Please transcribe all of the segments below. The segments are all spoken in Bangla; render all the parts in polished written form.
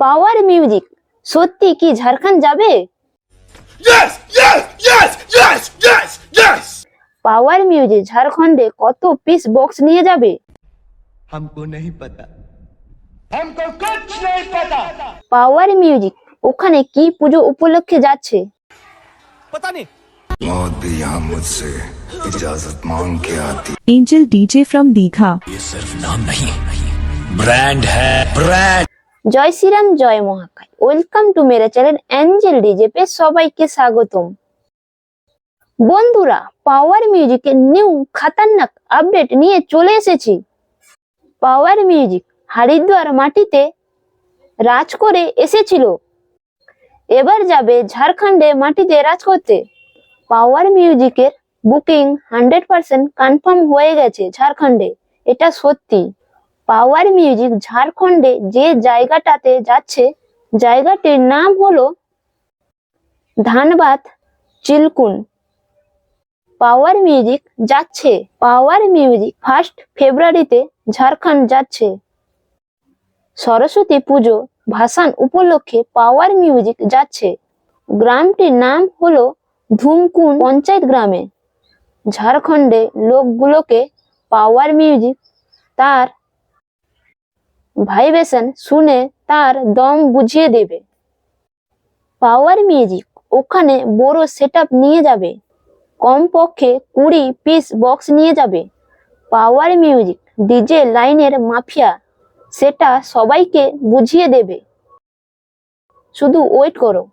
পাওয়ার মিউজিক সত্যি কি ঝাড়খণ্ড যাবে? Yes, yes, yes, yes, yes, yes. Power music ঝাড়খণ্ডে কত পিস বক্স নিয়ে যাবে? हमको नहीं पता। পাওয়ার মিউজিক ওখানে কি পুজো উপলক্ষে যাচ্ছে? पता नहीं। मौत भी यहाँ मुझसे इजाजत मांग के आती। Angel DJ from Digha. ये सिर्फ नाम नहीं ब्रांड है ब्रांड। জয় শ্রীরাম, জয় মহাকাল। ওয়েলকাম টু মেরা চ্যানেল অ্যাঞ্জেল ডিজে পে সবাইকে স্বাগতম। বন্ধুরা, পাওয়ার মিউজিকের নিউ খতরনাক আপডেট নিয়ে চলে এসেছি। পাওয়ার মিউজিক হরিদ্বার মাটিতে রাজ করে এসেছিল, এবার যাবে ঝাড়খণ্ডে মাটিতে রাজ করতে। পাওয়ার মিউজিকের বুকিং 100% কনফার্ম হয়ে গেছে ঝাড়খণ্ডে, এটা সত্যি। পাওয়ার মিউজিক ঝাড়খণ্ডে যে জায়গাটাতে যাচ্ছে, জায়গাটির নাম হলো ধানবাদ চিলকুন। পাওয়ার মিউজিক যাচ্ছে। পাওয়ার মিউজিক 1 ফেব্রুয়ারিতে ঝাড়খণ্ড যাচ্ছে। সরস্বতী পুজো ভাসান উপলক্ষে পাওয়ার মিউজিক যাচ্ছে। গ্রামটির নাম হলো ধুমকুন পঞ্চায়েত গ্রামে। ঝাড়খণ্ডে লোকগুলোকে পাওয়ার মিউজিক তার ভাইব্রেশন শুনে তার দম বুঝিয়ে দেবে। পাওয়ার মিউজিক ওখানে বড় সেটআপ নিয়ে যাবে, কমপক্ষে 20 পিস বক্স নিয়ে যাবে। পাওয়ার মিউজিক ডিজে লাইনের মাফিয়া, সেটা সবাইকে বুঝিয়ে দেবে। শুধু ওয়েট করো।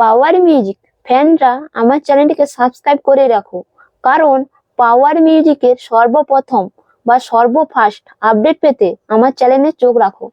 পাওয়ার মিউজিক ফ্যানরা আমার চ্যানেলটিকে সাবস্ক্রাইব করে রাখো, কারণ পাওয়ার মিউজিকের সর্বপ্রথম বা সর্বফার্স্ট আপডেট পেতে আমার চ্যানেলে চোখ রাখো।